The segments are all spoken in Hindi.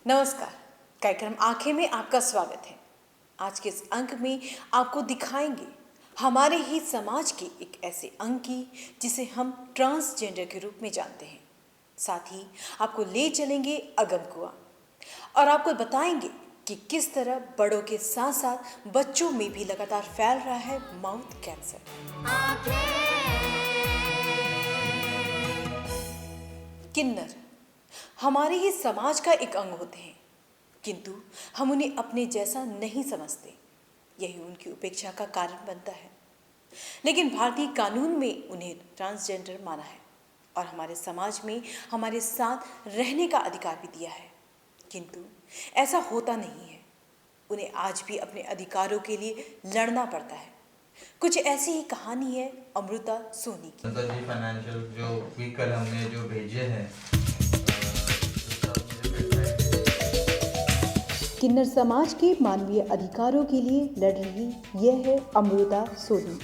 नमस्कार। कार्यक्रम आंखें में आपका स्वागत है। आज के इस अंक में आपको दिखाएंगे हमारे ही समाज के एक ऐसे अंग की जिसे हम ट्रांसजेंडर के रूप में जानते हैं। साथ ही आपको ले चलेंगे अगम कुआं और आपको बताएंगे कि किस तरह बड़ों के साथ साथ बच्चों में भी लगातार फैल रहा है माउथ कैंसर। किन्नर हमारे ही समाज का एक अंग होते हैं, किंतु हम उन्हें अपने जैसा नहीं समझते। यही उनकी उपेक्षा का कारण बनता है। लेकिन भारतीय कानून में उन्हें ट्रांसजेंडर माना है और हमारे समाज में हमारे साथ रहने का अधिकार भी दिया है। किंतु ऐसा होता नहीं है। उन्हें आज भी अपने अधिकारों के लिए लड़ना पड़ता है। कुछ ऐसी ही कहानी है अमृता सोनी की। जी फाइनेंशियल जो भी कल हमने जो भेजे हैं किन्नर समाज के मानवीय अधिकारों के लिए लड़ रही यह है अमृता सोनी।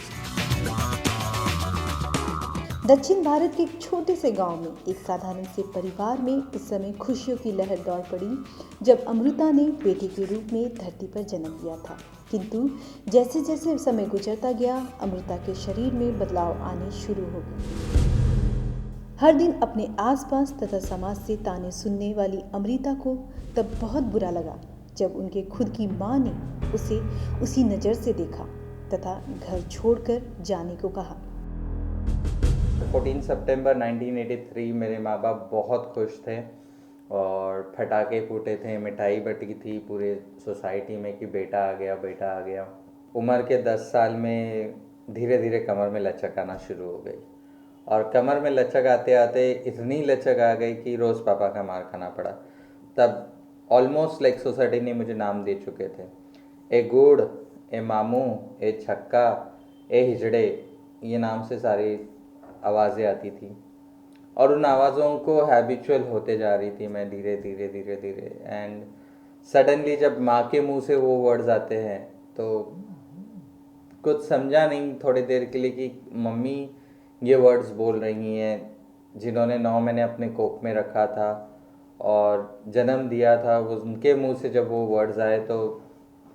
दक्षिण भारत के एक छोटे से गांव में एक साधारण से परिवार में उस समय खुशियों की लहर दौड़ पड़ी जब अमृता ने बेटे के रूप में धरती पर जन्म लिया था। किंतु जैसे जैसे समय गुजरता गया, अमृता के शरीर में बदलाव आने शुरू हो गए। हर दिन अपने आसपास तथा समाज से ताने सुनने वाली अमृता को तब बहुत बुरा लगा जब उनके खुद की मां ने उसे उसी नज़र से देखा तथा घर छोड़कर जाने को कहा। 14 सितंबर 1983 मेरे माँ बाप बहुत खुश थे और पटाखे फूटे थे, मिठाई बटी थी पूरे सोसाइटी में कि बेटा आ गया, बेटा आ गया। उम्र के 10 साल में धीरे धीरे कमर में लचक आना शुरू हो गई और कमर में लचक आते आते इतनी लचक आ गई कि रोज़ पापा का मार खाना पड़ा। तब ऑलमोस्ट लाइक सोसाइटी ने मुझे नाम दे चुके थे, ए गुड़, ए मामू, ए छक्का, ए हिजड़े, ये नाम से सारी आवाज़ें आती थी और उन आवाज़ों को हैबिचुअल होते जा रही थी मैं धीरे धीरे धीरे धीरे। एंड सडनली जब माँ के मुंह से वो वर्ड्स आते हैं तो कुछ समझा नहीं थोड़ी देर के लिए कि मम्मी ये वर्ड्स बोल रही हैं जिन्होंने 9 महीने अपने कोख में रखा था और जन्म दिया था, वो उनके मुंह से जब वो वर्ड्स आए तो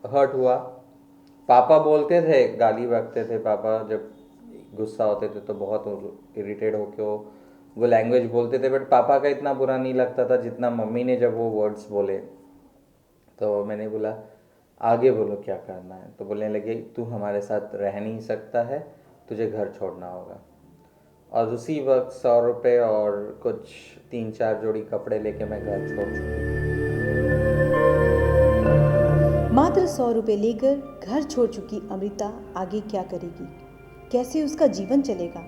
हर्ट हुआ। पापा बोलते थे, गाली बकते थे पापा, जब गुस्सा होते थे तो बहुत इरिटेट होके वो लैंग्वेज बोलते थे, बट पापा का इतना बुरा नहीं लगता था जितना मम्मी ने जब वो वर्ड्स बोले। तो मैंने बोला आगे बोलो क्या करना है, तो बोलने लगे तू हमारे साथ रह नहीं सकता है, तुझे घर छोड़ना होगा। और उसी वक्त 100 रुपये और कुछ 3-4 जोड़ी कपड़े लेके मैं घर छोड़ चुकी। मात्र 100 रुपये लेकर घर छोड़ चुकी अमृता आगे क्या करेगी, कैसे उसका जीवन चलेगा,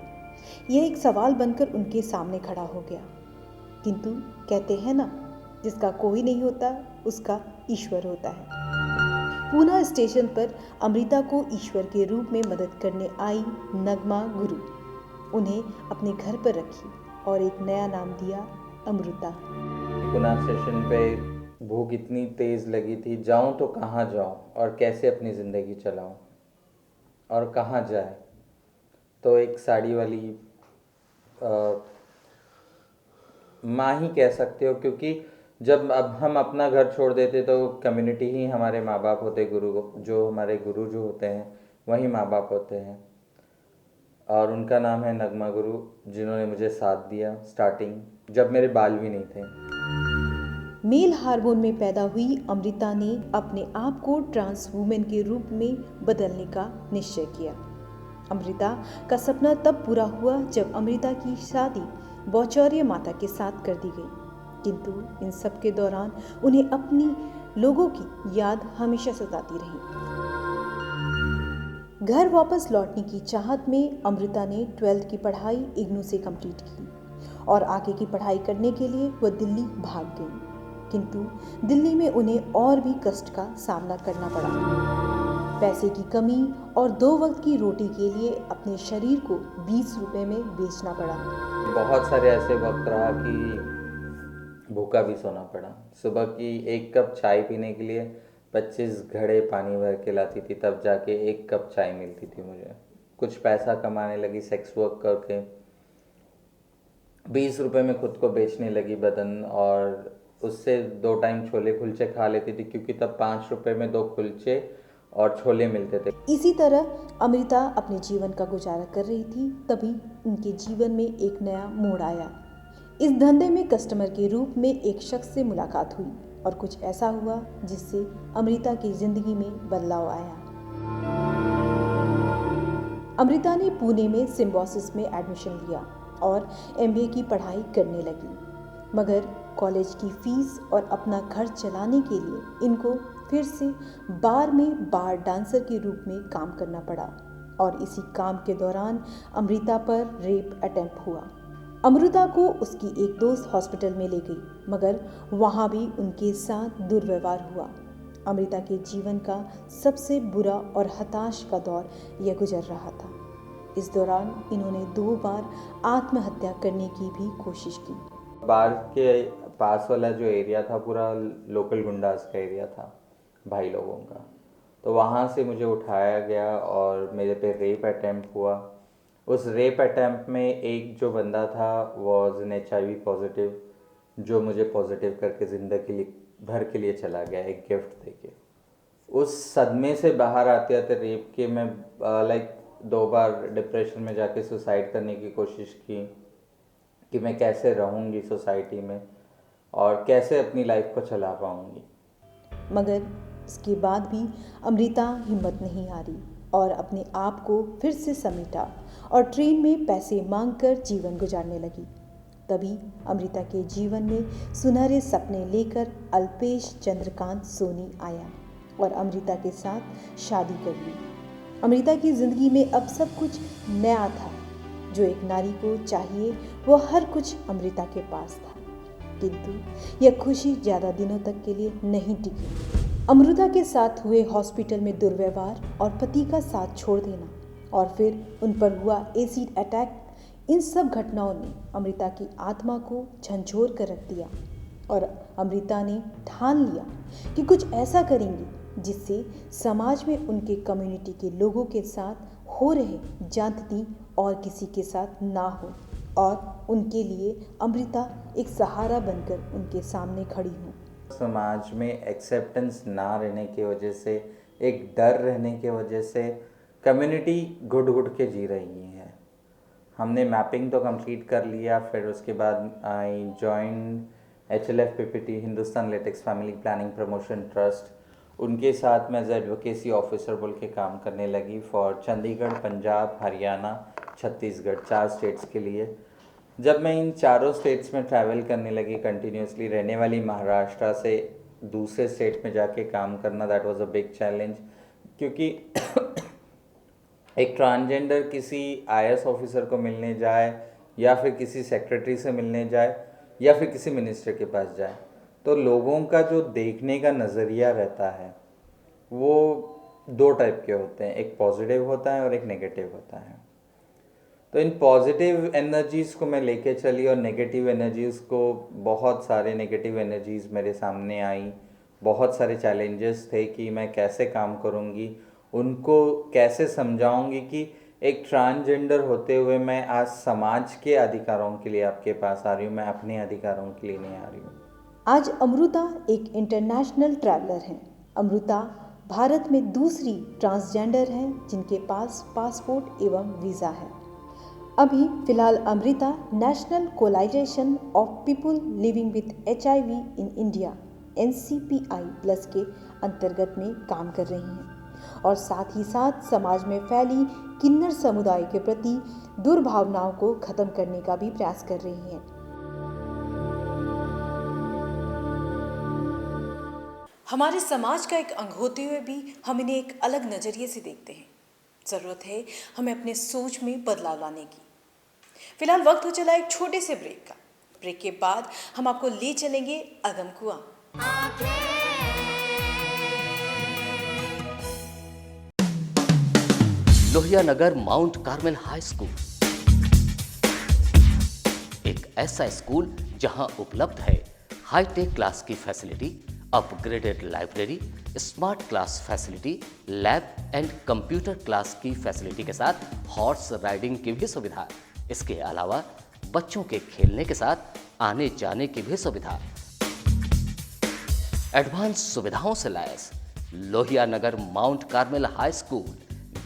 यह एक सवाल बनकर उनके सामने खड़ा हो गया। किंतु कहते हैं ना, जिसका कोई नहीं होता उसका ईश्वर होता है। पूना स्टेशन पर अमृता को ईश्वर के रूप में मदद करने आई नगमा गुरु उन्हें अपने घर पर रखी और एक नया नाम दिया अमृता। पूना स्टेशन पे भूख इतनी तेज़ लगी थी, जाऊं तो कहाँ जाऊं और कैसे अपनी ज़िंदगी चलाऊं और कहाँ जाए। तो एक साड़ी वाली माँ ही कह सकते हो, क्योंकि जब अब हम अपना घर छोड़ देते तो कम्युनिटी ही हमारे माँ बाप होते, जो हमारे गुरु जो होते हैं वही माँ बाप होते हैं। और उनका नाम है नगमा गुरु, जिन्होंने मुझे साथ दिया स्टार्टिंग जब मेरे बाल भी नहीं थे। मेल हार्मोन में पैदा हुई अमृता ने अपने आप को ट्रांस वुमेन के रूप में बदलने का निश्चय किया। अमृता का सपना तब पूरा हुआ जब अमृता की शादी बौचौर्य माता के साथ कर दी गई। किंतु इन सब के दौरान उन्हें अपनी लोगों की याद हमेशा सताती रही। घर वापस लौटने की चाहत में अमृता ने 12th की पढ़ाई इग्नू से कंप्लीट की और आगे की पढ़ाई करने के लिए वह दिल्ली भाग गई। किंतु दिल्ली में उन्हें और भी कष्ट का सामना करना पड़ा। पैसे की कमी और 2 वक्त की रोटी के लिए अपने शरीर को 20 रुपए में बेचना पड़ा। बहुत सारे ऐसे वक्त रहा कि भूखा भी सोना पड़ा। सुबह की 1 कप चाय पीने के लिए 25 घड़े पानी भर के लाती थी, तब जाके 1 कप चाय मिलती थी मुझे। कुछ पैसा कमाने लगी सेक्स वर्क करके, 20 रुपए में खुद को बेचने लगी बदन, और उससे 2 टाइम छोले कुलचे खा लेती थी, क्योंकि तब 5 रुपए में 2 कुलचे और छोले मिलते थे। इसी तरह अमृता अपने जीवन का गुजारा कर रही थी, तभी उनके जीवन में एक नया मोड़ आया। इस धंधे में कस्टमर के रूप में एक शख्स से मुलाकात हुई और कुछ ऐसा हुआ जिससे अमृता की जिंदगी में बदलाव आया। अमृता ने पुणे में सिम्बोसिस में एडमिशन लिया और MBA की पढ़ाई करने लगी, मगर कॉलेज की फीस और अपना घर चलाने के लिए इनको फिर से बार में बार डांसर के रूप में काम करना पड़ा और इसी काम के दौरान अमृता पर रेप अटेम्प्ट हुआ। अमृता को उसकी एक दोस्त हॉस्पिटल में ले गई, मगर वहाँ भी उनके साथ दुर्व्यवहार हुआ। अमृता के जीवन का सबसे बुरा और हताश का दौर यह गुजर रहा था। इस दौरान इन्होंने 2 बार आत्महत्या करने की भी कोशिश की। बार के पास वाला जो एरिया था पूरा लोकल गुंडास का एरिया था, भाई लोगों का। तो वहाँ से मुझे उठाया गया और मेरे पे रेप अटेम्प्ट हुआ। उस रेप अटेम्प्ट में एक जो बंदा था वॉज एन HIV पॉजिटिव, जो मुझे पॉजिटिव करके ज़िंदगी भर के लिए चला गया एक गिफ्ट देके। उस सदमे से बाहर आते आते रेप के मैं 2 बार डिप्रेशन में जाके सुसाइड करने की कोशिश की कि मैं कैसे रहूँगी सोसाइटी में और कैसे अपनी लाइफ को चला पाऊँगी। मगर इसके बाद भी अमृता हिम्मत नहीं हारी और अपने आप को फिर से समेटा और ट्रेन में पैसे मांगकर जीवन गुजारने लगी। तभी अमृता के जीवन में सुनहरे सपने लेकर अल्पेश चंद्रकांत सोनी आया और अमृता के साथ शादी कर ली। अमृता की जिंदगी में अब सब कुछ नया था। जो एक नारी को चाहिए वो हर कुछ अमृता के पास था, किंतु यह खुशी ज़्यादा दिनों तक के लिए नहीं टिकी। अमृता के साथ हुए हॉस्पिटल में दुर्व्यवहार और पति का साथ छोड़ देना और फिर उन पर हुआ एसिड अटैक, इन सब घटनाओं ने अमृता की आत्मा को झंझोर कर रख दिया और अमृता ने ठान लिया कि कुछ ऐसा करेंगी जिससे समाज में उनके कम्युनिटी के लोगों के साथ हो रहे ज्यादती और किसी के साथ ना हो और उनके लिए अमृता एक सहारा बनकर उनके सामने खड़ी हो। समाज में एक्सेप्टेंस ना रहने की वजह से, एक डर रहने की वजह से कम्युनिटी घुट घुट के जी रही है। हमने मैपिंग तो कंप्लीट कर लिया, फिर उसके बाद I join HLFPPT, Hindustan latex family planning promotion trust. उनके साथ मैं एज एडवोकेसी ऑफिसर बोल के काम करने लगी फॉर चंडीगढ़, पंजाब, हरियाणा, छत्तीसगढ़, 4 स्टेट्स के लिए। जब मैं इन 4 स्टेट्स में ट्रैवल करने लगी कंटिन्यूसली, रहने वाली महाराष्ट्र से दूसरे स्टेट में जाके काम करना, that was a big challenge, क्योंकि एक ट्रांसजेंडर किसी IAS ऑफिसर को मिलने जाए या फिर किसी सेक्रेटरी से मिलने जाए या फिर किसी मिनिस्टर के पास जाए, तो लोगों का जो देखने का नज़रिया रहता है वो 2 टाइप के होते हैं, एक पॉजिटिव होता है और एक नेगेटिव होता है। तो इन पॉजिटिव एनर्जीज़ को मैं लेके चली और नेगेटिव एनर्जीज़ को, बहुत सारे नेगेटिव एनर्जीज़ मेरे सामने आई, बहुत सारे चैलेंजेस थे कि मैं कैसे काम करूँगी, उनको कैसे समझाऊँगी कि एक ट्रांसजेंडर होते हुए मैं आज समाज के अधिकारों के लिए आपके पास आ रही हूँ, मैं अपने अधिकारों के लिए नहीं आ रही हूँ। आज अमृता एक इंटरनेशनल ट्रैवलर हैं। अमृता भारत में दूसरी ट्रांसजेंडर हैं जिनके पास पासपोर्ट एवं वीज़ा है। अभी फिलहाल अमृता national coalition of people living with HIV in India NCPI+ के अंतर्गत में काम कर रही हैं और साथ ही साथ समाज में फैली किन्नर समुदाय के प्रति दुर्भावनाओं को खत्म करने का भी प्रयास कर रही हैं। हमारे समाज का एक अंग होते हुए भी हम इन्हें एक अलग नज़रिए से देखते हैं। ज़रूरत है हमें अपने सोच में बदलाव लाने की। फिलहाल वक्त हो चला एक छोटे से ब्रेक का। ब्रेक के बाद हम आपको ले चलेंगे अगम कुआं। Lohia Nagar Mount Carmel high school एक ऐसा स्कूल जहां उपलब्ध है हाईटेक क्लास की facility, upgraded library, smart class facility, lab and computer class की फैसिलिटी के साथ हॉर्स राइडिंग की भी सुविधा। इसके अलावा बच्चों के खेलने के साथ आने जाने की भी सुविधा। एडवांस सुविधाओं से लैस Lohia Nagar Mount Carmel high school,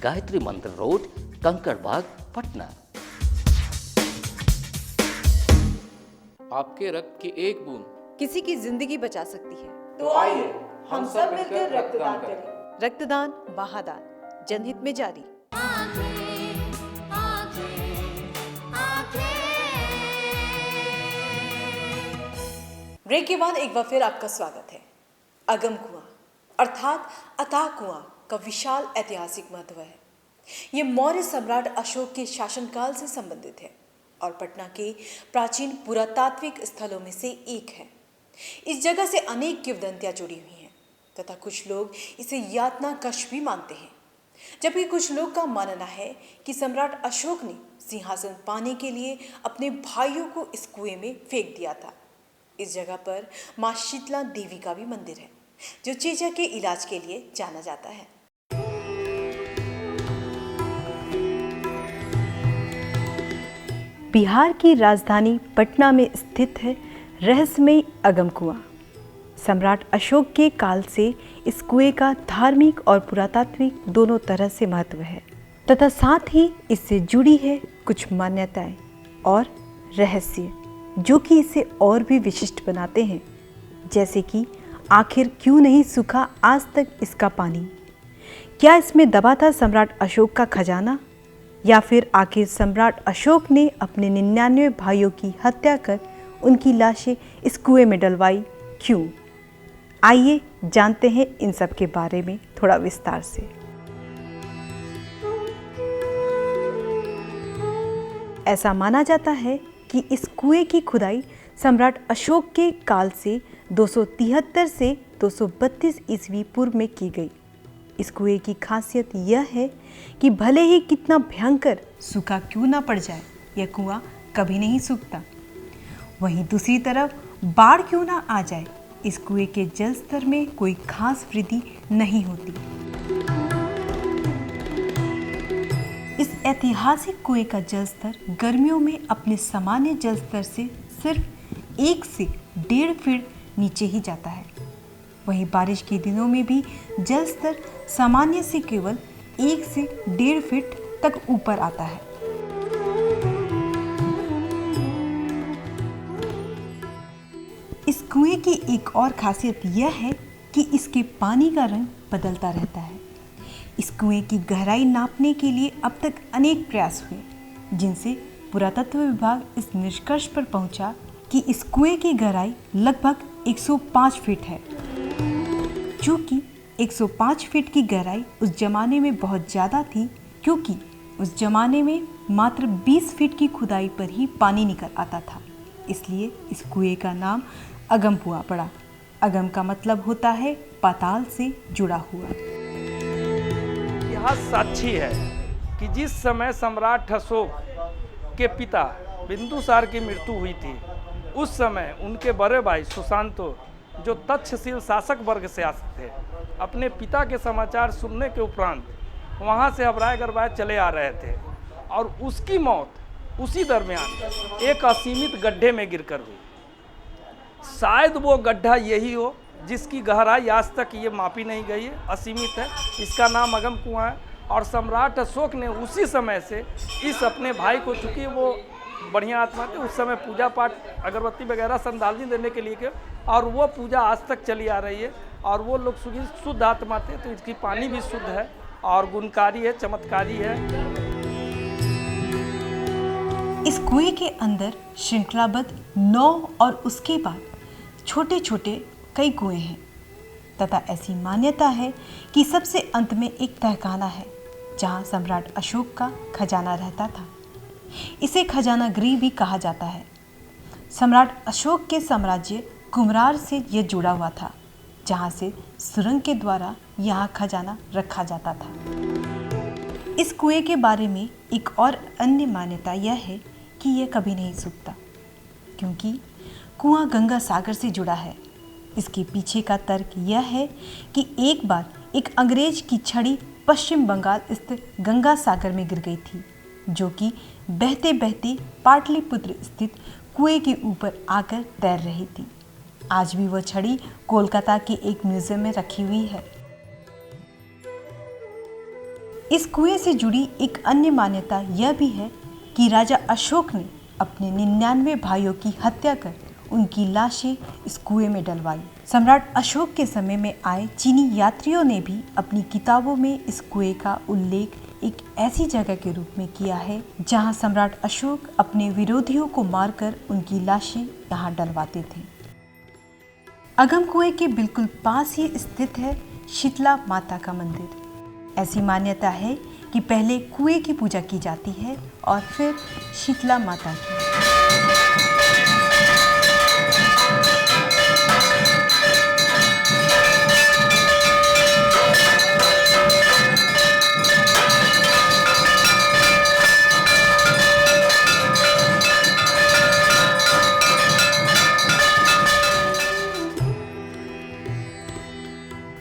Gayatri Mandir road, Kankarbagh, Patna. आपके रक्त की एक बूंद किसी की जिंदगी बचा सकती है। तो आइए हम सब मिलकर रक्तदान करें। रक्तदान महादान, जनहित में जारी। ब्रेक के बाद एक बार फिर आपका स्वागत है। अगम कुआं अर्थात अथाह कुआं का विशाल ऐतिहासिक महत्व है। ये मौर्य सम्राट अशोक के शासनकाल से संबंधित है और पटना के प्राचीन पुरातात्विक स्थलों में से एक है। इस जगह से अनेक किंवदंतियां जुड़ी हुई हैं तथा कुछ लोग इसे यातना कक्ष भी मानते हैं, जबकि कुछ लोग का मानना है कि सम्राट अशोक ने सिंहासन पाने के लिए अपने भाइयों को इस कुएं में फेंक दिया था। इस जगह पर मां शीतला देवी का भी मंदिर है, जो चेचक के इलाज के लिए जाना जाता है। बिहार की राजधानी पटना में स्थित है रहस्यमयी अगम कुआं। सम्राट अशोक के काल से इस कुएं का धार्मिक और पुरातात्विक दोनों तरह से महत्व है तथा साथ ही इससे जुड़ी है कुछ मान्यताएं और रहस्य जो कि इसे और भी विशिष्ट बनाते हैं, जैसे कि आखिर क्यों नहीं सूखा आज तक इसका पानी? क्या इसमें दबा था सम्राट अशोक का खजाना? या फिर आखिर सम्राट अशोक ने अपने 99 भाइयों की हत्या कर उनकी लाशें इस कुएं में डलवाई क्यों? आइए जानते हैं इन सब के बारे में थोड़ा विस्तार से। ऐसा माना जाता है कि इस कुएं की खुदाई सम्राट अशोक के काल से 273 से 232 ईस्वी पूर्व में की गई। इस कुएं की खासियत यह है कि भले ही कितना भयंकर सूखा क्यों ना पड़ जाए, यह कुआं कभी नहीं सूखता। वहीं दूसरी तरफ बाढ़ क्यों ना आ जाए, इस कुएं के जल स्तर में कोई खास वृद्धि नहीं होती। इस ऐतिहासिक कुएं का जल स्तर गर्मियों में अपने सामान्य जल स्तर से सिर्फ 1 से 1.5 फीट नीचे ही जाता है। वहीं बारिश के दिनों में भी जल स्तर सामान्य से केवल 1 से 1.5 फीट तक ऊपर आता है। इस कुएं की एक और खासियत यह है कि इसके पानी का रंग बदलता रहता है। इस कुएं की गहराई नापने के लिए अब तक अनेक प्रयास हुए, जिनसे पुरातत्व विभाग इस निष्कर्ष पर पहुंचा कि इस कुएं की गहराई लगभग 105 फीट है, जो कि 105 फीट की गहराई उस जमाने में बहुत ज़्यादा थी, क्योंकि उस जमाने में मात्र 20 फीट की खुदाई पर ही पानी निकल आता था। इसलिए इस कुएं का नाम अगम कुआं पड़ा। अगम का मतलब होता है पाताल से जुड़ा हुआ। इतिहास साक्षी है कि जिस समय सम्राट अशोक के पिता बिंदुसार की मृत्यु हुई थी, उस समय उनके बड़े भाई सुशांतो, जो तक्षशिल शासक वर्ग से आते थे, अपने पिता के समाचार सुनने के उपरांत वहां से हबराए चले आ रहे थे और उसकी मौत उसी दरमियान एक असीमित गड्ढे में गिरकर हुई। शायद वो गड्ढा यही हो जिसकी गहराई आज तक ये मापी नहीं गई है, असीमित है। इसका नाम अगम कुआं है और सम्राट अशोक ने उसी समय से इस अपने भाई को, चूँकि वो बढ़िया आत्मा थे, उस समय पूजा पाठ अगरबत्ती वगैरह संदालनी देने के लिए के, और वो पूजा आज तक चली आ रही है। और वो लोग शुद्ध आत्मा थे, तो इसकी पानी भी शुद्ध है और गुणकारी है, चमत्कारी है। इस कुएं के अंदर श्रृंखलाबद्ध 9 और उसके बाद छोटे छोटे कई कुएं हैं तथा ऐसी मान्यता है कि सबसे अंत में एक तहखाना है जहां सम्राट अशोक का खजाना रहता था। इसे खजाना गृह भी कहा जाता है। सम्राट अशोक के साम्राज्य कुम्हरार से यह जुड़ा हुआ था, जहां से सुरंग के द्वारा यहां खजाना रखा जाता था। इस कुएं के बारे में एक और अन्य मान्यता यह है कि यह कभी नहीं सूखता, क्योंकि कुआं गंगा सागर से जुड़ा है। इसके पीछे का तर्क यह है कि एक बार एक अंग्रेज की छड़ी पश्चिम बंगाल स्थित गंगा सागर में गिर गई थी, जो कि बहते बहते पाटलिपुत्र स्थित कुएं के ऊपर आकर तैर रही थी। आज भी वो छड़ी कोलकाता के एक म्यूजियम में रखी हुई है। इस कुएं से जुड़ी एक अन्य मान्यता यह भी है कि राजा अशोक ने अपने 99 भाइयों की हत्या कर उनकी लाशें इस कुएं में डलवाई। सम्राट अशोक के समय में आए चीनी यात्रियों ने भी अपनी किताबों में इस कुएं का उल्लेख एक ऐसी जगह के रूप में किया है जहां सम्राट अशोक अपने विरोधियों को मारकर उनकी लाशें यहां डलवाते थे। अगम कुएं के बिल्कुल पास ही स्थित है शीतला माता का मंदिर। ऐसी मान्यता है कि पहले कुएं की पूजा की जाती है और फिर शीतला माता की।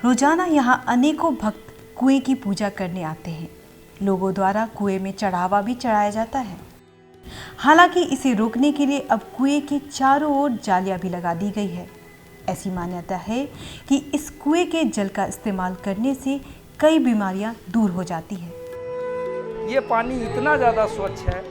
रोजाना यहाँ अनेकों भक्त कुएं की पूजा करने आते हैं। लोगों द्वारा कुएं में चढ़ावा भी चढ़ाया जाता है। हालांकि इसे रोकने के लिए अब कुएं के चारों ओर जालियां भी लगा दी गई है। ऐसी मान्यता है कि इस कुएं के जल का इस्तेमाल करने से कई बीमारियां दूर हो जाती है। ये पानी इतना ज़्यादा स्वच्छ है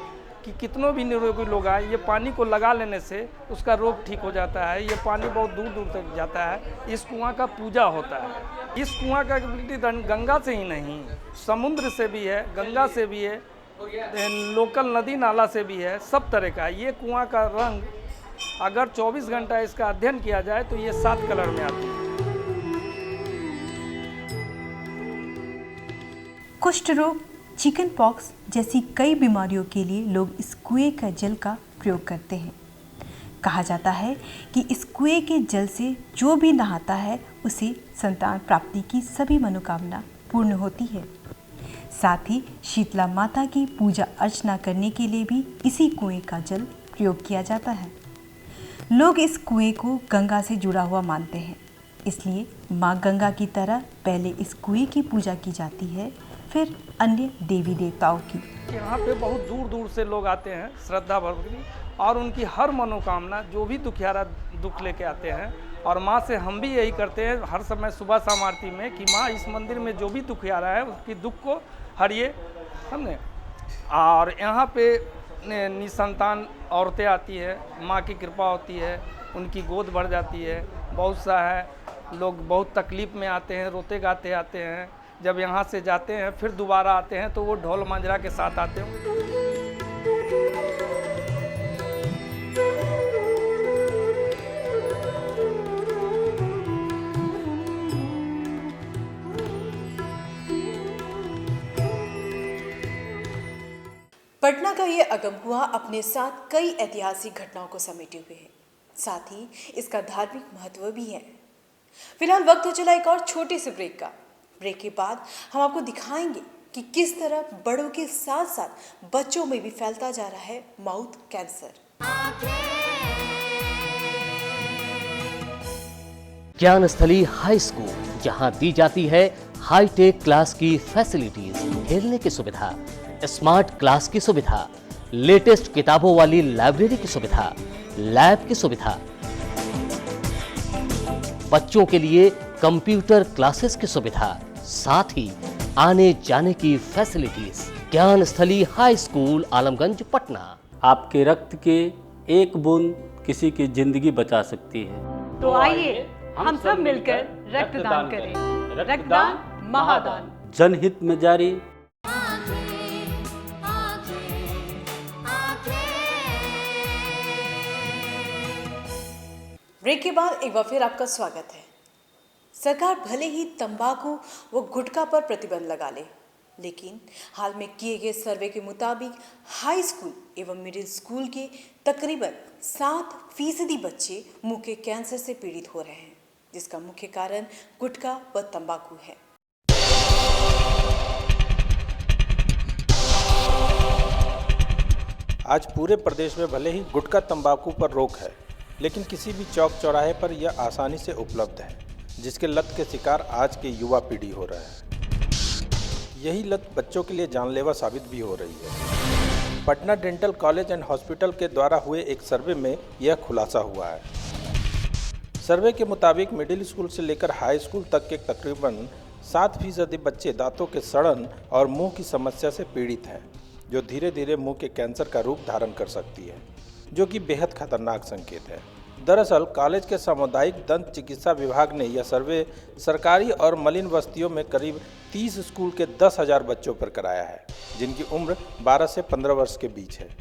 कि कितनों भी निरोगी लोग आए, ये पानी को लगा लेने से उसका रोग ठीक हो जाता है। ये पानी बहुत दूर दूर तक जाता है। इस कुआं का पूजा होता है। इस कुआं का गंगा से ही नहीं, समुद्र से भी है, गंगा से भी है, लोकल नदी नाला से भी है, सब तरह का। ये कुआं का रंग अगर 24 घंटा इसका अध्ययन किया जाए तो ये 7 कलर में आती है। कुष्ठ रोग, चिकन पॉक्स जैसी कई बीमारियों के लिए लोग इस कुएं का जल का प्रयोग करते हैं। कहा जाता है कि इस कुएं के जल से जो भी नहाता है उसे संतान प्राप्ति की सभी मनोकामना पूर्ण होती है। साथ ही शीतला माता की पूजा अर्चना करने के लिए भी इसी कुएं का जल प्रयोग किया जाता है। लोग इस कुएं को गंगा से जुड़ा हुआ मानते हैं, इसलिए माँ गंगा की तरह पहले इस कुएं की पूजा की जाती है, फिर अन्य देवी देवताओं की। यहाँ पे बहुत दूर दूर से लोग आते हैं श्रद्धा भक्ति, और उनकी हर मनोकामना जो भी दुखियारा दुख लेके आते हैं। और माँ से हम भी यही करते हैं हर समय सुबह शाम आरती में कि माँ इस मंदिर में जो भी दुखियारा है उसकी दुख को हरिए, समझे। और यहाँ पे निसंतान औरतें आती है, माँ की कृपा होती है, उनकी गोद भर जाती है। बहुत सा है लोग बहुत तकलीफ़ में आते हैं, रोते गाते आते हैं। जब यहाँ से जाते हैं फिर दोबारा आते हैं तो वो ढोल मंजरा के साथ आते हैं। पटना का ये अगम कुआं अपने साथ कई ऐतिहासिक घटनाओं को समेटे हुए है, साथ ही इसका धार्मिक महत्व भी है। फिलहाल वक्त हो चला एक और छोटे से ब्रेक का। ब्रेक के बाद हम आपको दिखाएंगे कि किस तरह बड़ों के साथ साथ बच्चों में भी फैलता जा रहा है mouth cancer. Gyansthali high school, जहां दी जाती है हाईटेक क्लास की फैसिलिटीज, खेलने की सुविधा, स्मार्ट क्लास की सुविधा, लेटेस्ट किताबों वाली लाइब्रेरी की सुविधा, लैब की सुविधा, बच्चों के लिए कंप्यूटर क्लासेस की सुविधा, साथ ही आने जाने की facilities. Gyansthali high school, Alamganj, Patna. आपके रक्त के एक बूंद किसी की जिंदगी बचा सकती है। तो आइए हम सब मिलकर रक्तदान करें। रक्तदान महादान। जनहित में जारी। ब्रेक के बाद एक बार फिर आपका स्वागत है। सरकार भले ही तंबाकू व गुटखा पर प्रतिबंध लगा ले, लेकिन हाल में किए गए सर्वे के मुताबिक हाई स्कूल एवं मिडिल स्कूल के तकरीबन 7% बच्चे मुंह के कैंसर से पीड़ित हो रहे हैं, जिसका मुख्य कारण गुटखा व तंबाकू है। आज पूरे प्रदेश में भले ही गुटखा तंबाकू पर रोक है, लेकिन किसी भी चौक चौराहे पर यह आसानी से उपलब्ध है, जिसके लत के शिकार आज के युवा पीढ़ी हो रहा है। यही लत बच्चों के लिए जानलेवा साबित भी हो रही है। Patna dental college and hospital के द्वारा हुए एक सर्वे में यह खुलासा हुआ है। सर्वे के मुताबिक मिडिल स्कूल से लेकर हाई स्कूल तक के तकरीबन 7% बच्चे दांतों के सड़न और मुंह की समस्या से पीड़ित हैं, जो धीरे धीरे मुंह के कैंसर का रूप धारण कर सकती है, जो कि बेहद खतरनाक संकेत है। दरअसल कॉलेज के सामुदायिक दंत चिकित्सा विभाग ने यह सर्वे सरकारी और मलिन बस्तियों में करीब 30 स्कूल के 10,000 बच्चों पर कराया है, जिनकी उम्र 12 से 15 वर्ष के बीच है।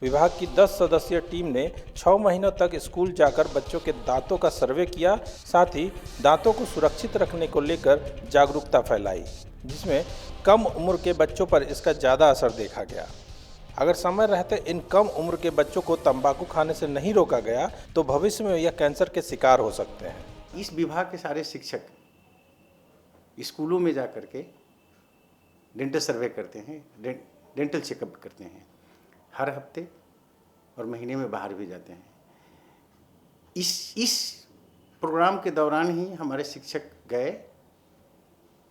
विभाग की 10 सदस्यीय टीम ने 6 महीनों तक स्कूल जाकर बच्चों के दांतों का सर्वे किया, साथ ही दांतों को सुरक्षित रखने को लेकर जागरूकता फैलाई, जिसमें कम उम्र के बच्चों पर इसका ज़्यादा असर देखा गया। अगर समय रहते इन कम उम्र के बच्चों को तंबाकू खाने से नहीं रोका गया तो भविष्य में यह कैंसर के शिकार हो सकते हैं। इस विभाग के सारे शिक्षक स्कूलों में जा कर के डेंटल सर्वे करते हैं, डेंटल चेकअप करते हैं, हर हफ्ते और महीने में बाहर भी जाते हैं। इस प्रोग्राम के दौरान ही हमारे शिक्षक गए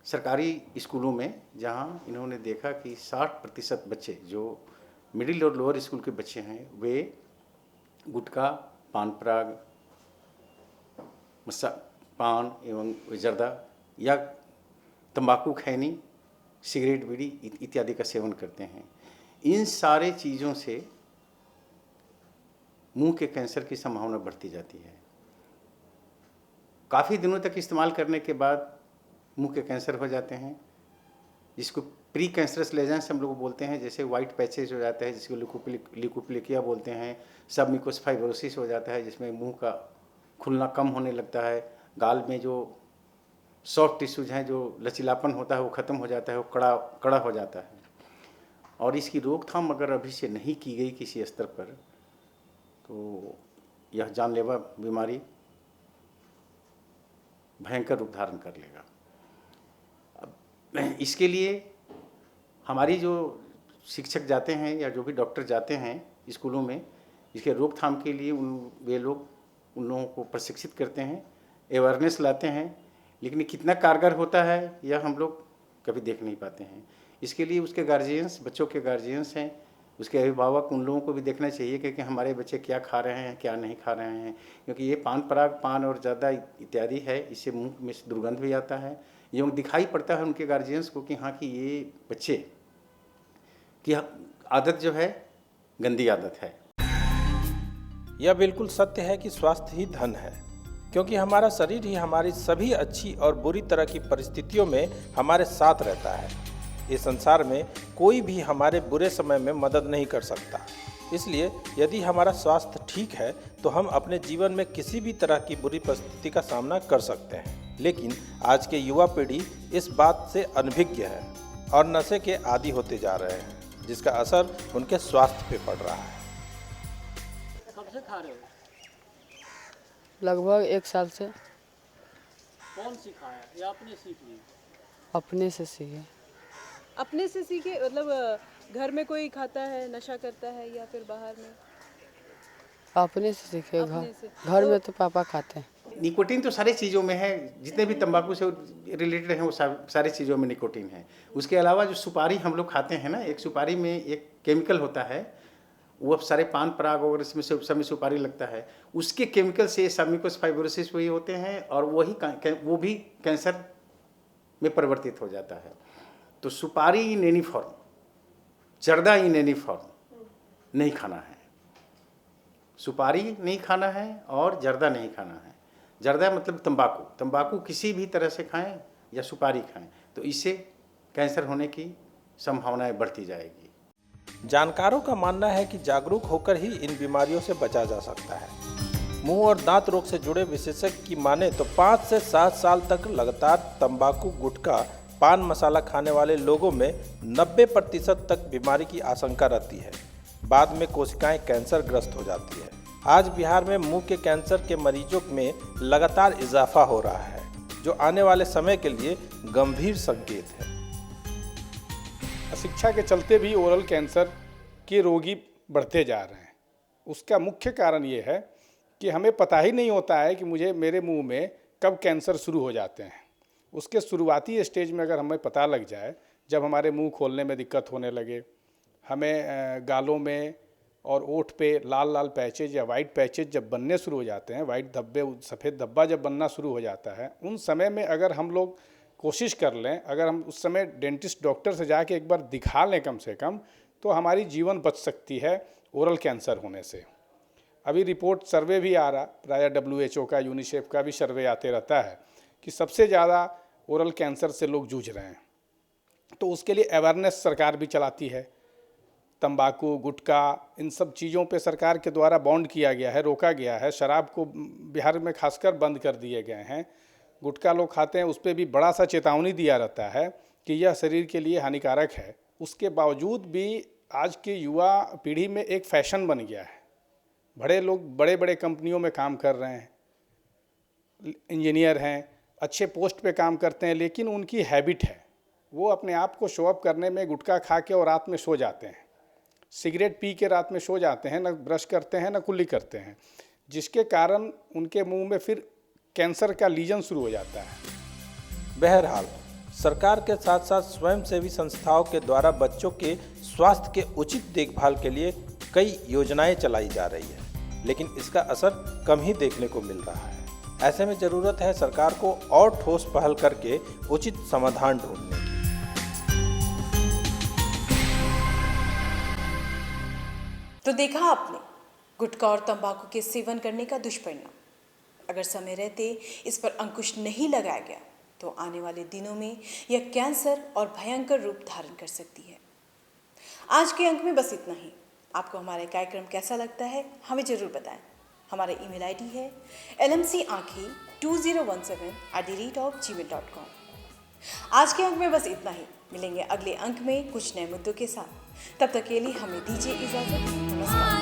सरकारी स्कूलों में, जहां इन्होंने देखा कि 60% बच्चे जो मिडिल और लोअर स्कूल के बच्चे हैं वे गुटखा, पान पराग, पान एवं जर्दा या तंबाकू खैनी, सिगरेट, बीड़ी इत्यादि का सेवन करते हैं। इन सारे चीज़ों से मुंह के कैंसर की संभावना बढ़ती जाती है। काफ़ी दिनों तक इस्तेमाल करने के बाद मुंह के कैंसर हो जाते हैं, जिसको प्री कैंसरस लेजेंस हम लोग बोलते हैं। जैसे वाइट पैचेज हो जाता है, जिसको ल्यूकोप्लेकिया बोलते हैं। सबम्यूकोस फाइब्रोसिस हो जाता है, जिसमें मुंह का खुलना कम होने लगता है। गाल में जो सॉफ्ट टिश्यूज हैं, जो लचीलापन होता है, वो ख़त्म हो जाता है, वो कड़ा हो जाता है। और इसकी रोकथाम अगर अभी से नहीं की गई किसी स्तर पर, तो यह जानलेवा बीमारी भयंकर रूप धारण कर लेगा। अब इसके लिए हमारी जो शिक्षक जाते हैं या जो भी डॉक्टर जाते हैं स्कूलों में, इसके रोकथाम के लिए वे लोग उन लोगों को प्रशिक्षित करते हैं, अवेयरनेस लाते हैं, लेकिन कितना कारगर होता है यह हम लोग कभी देख नहीं पाते हैं। इसके लिए उसके गार्जियंस, बच्चों के गार्जियंस हैं, उसके अभिभावक, उन लोगों को भी देखना चाहिए कि हमारे बच्चे क्या खा रहे हैं, क्या नहीं खा रहे हैं, क्योंकि ये पान पराग, पान और ज़्यादा इत्यादि है, इससे मुंह में दुर्गंध भी आता है। ये दिखाई पड़ता है उनके गार्जियंस को कि हाँ कि ये बच्चे की आदत जो है गंदी आदत है। यह बिल्कुल सत्य है कि स्वास्थ्य ही धन है, क्योंकि हमारा शरीर ही हमारी सभी अच्छी और बुरी तरह की परिस्थितियों में हमारे साथ रहता है। इस संसार में कोई भी हमारे बुरे समय में मदद नहीं कर सकता। इसलिए यदि हमारा स्वास्थ्य ठीक है तो हम अपने जीवन में किसी भी तरह की बुरी परिस्थिति का सामना कर सकते हैं। लेकिन आज के युवा पीढ़ी इस बात से अनभिज्ञ है और नशे के आदी होते जा रहे हैं, जिसका असर उनके स्वास्थ्य पे पड़ रहा है। कब से खा रहे हो? लगभग 1 साल से। कौन सिखाया या आपने सीख ली? अपने से सीखे। अपने से सीखे मतलब घर में कोई खाता है, नशा करता है या फिर बाहर में? अपने से सीखे। घर में तो पापा खाते हैं। निकोटीन तो सारी चीज़ों में है, जितने भी तंबाकू से रिलेटेड हैं वो सारी चीज़ों में निकोटीन है। उसके अलावा जो सुपारी हम लोग खाते हैं ना, एक सुपारी में एक केमिकल होता है, वो सारे पान पराग और इसमें से सब में सुपारी लगता है, उसके केमिकल से सबम्यूकोस फाइब्रोसिस वही होते हैं और वो भी कैंसर में परिवर्तित हो जाता है। तो सुपारी इन एनी फॉर्म, जर्दा इन एनी फॉर्म नहीं खाना है। सुपारी नहीं खाना है और जर्दा नहीं खाना है। जर्दा मतलब तंबाकू किसी भी तरह से खाएं या सुपारी खाएं तो इससे कैंसर होने की संभावनाएं बढ़ती जाएगी। जानकारों का मानना है कि जागरूक होकर ही इन बीमारियों से बचा जा सकता है। मुंह और दांत रोग से जुड़े विशेषज्ञ की माने तो 5 से 7 साल तक लगातार तंबाकू, गुटखा, पान मसाला खाने वाले लोगों में 90% तक बीमारी की आशंका रहती है। बाद में कोशिकाएं कैंसर ग्रस्त हो जाती है। आज बिहार में मुंह के कैंसर के मरीजों में लगातार इजाफा हो रहा है, जो आने वाले समय के लिए गंभीर संकेत है। अशिक्षा के चलते भी ओरल कैंसर के रोगी बढ़ते जा रहे हैं। उसका मुख्य कारण ये है कि हमें पता ही नहीं होता है कि मेरे मुंह में कब कैंसर शुरू हो जाते हैं। उसके शुरुआती स्टेज में अगर हमें पता लग जाए, जब हमारे मुंह खोलने में दिक्कत होने लगे, हमें गालों में और ओठ पे लाल लाल पैचेज या वाइट पैचेज जब बनने शुरू हो जाते हैं, वाइट धब्बे, सफ़ेद धब्बा जब बनना शुरू हो जाता है, उन समय में अगर हम लोग कोशिश कर लें, अगर हम उस समय डेंटिस्ट डॉक्टर से जाके एक बार दिखा लें कम से कम, तो हमारी जीवन बच सकती है ओरल कैंसर होने से। अभी रिपोर्ट सर्वे भी आ रहा, प्रायः WHO का, यूनिसेफ का भी सर्वे आते रहता है कि सबसे ज़्यादा ओरल कैंसर से लोग जूझ रहे हैं। तो उसके लिए अवेयरनेस सरकार भी चलाती है। तंबाकू, गुटखा, इन सब चीज़ों पे सरकार के द्वारा बॉन्ड किया गया है, रोका गया है। शराब को बिहार में खासकर बंद कर दिए गए हैं। गुटखा लोग खाते हैं, उस पर भी बड़ा सा चेतावनी दिया रहता है कि यह शरीर के लिए हानिकारक है। उसके बावजूद भी आज की युवा पीढ़ी में एक फैशन बन गया है। बड़े लोग बड़े बड़े कंपनियों में काम कर रहे हैं, इंजीनियर हैं, अच्छे पोस्ट पे काम करते हैं, लेकिन उनकी हैबिट है, वो अपने आप को शो अप करने में गुटखा खा के और रात में सो जाते हैं, सिगरेट पी के रात में सो जाते हैं, न ब्रश करते हैं न कुल्ली करते हैं, जिसके कारण उनके मुंह में फिर कैंसर का लीजन शुरू हो जाता है। बहरहाल सरकार के साथ साथ स्वयंसेवी संस्थाओं के द्वारा बच्चों के स्वास्थ्य के उचित देखभाल के लिए कई योजनाएं चलाई जा रही है, लेकिन इसका असर कम ही देखने को मिल रहा है। ऐसे में ज़रूरत है सरकार को और ठोस पहल करके उचित समाधान ढूंढने की। तो देखा आपने गुटखा और तंबाकू के सेवन करने का दुष्परिणाम। अगर समय रहते इस पर अंकुश नहीं लगाया गया तो आने वाले दिनों में यह कैंसर और भयंकर रूप धारण कर सकती है। आज के अंक में बस इतना ही। आपको हमारा कार्यक्रम कैसा लगता है हमें ज़रूर बताएं। हमारा ईमेल आईडी है lmcanki2017@gmail.com। आज के अंक में बस इतना ही। मिलेंगे अगले अंक में कुछ नए मुद्दों के साथ। तब तक के लिए हमें दीजिए इजाज़त। नमस्कार।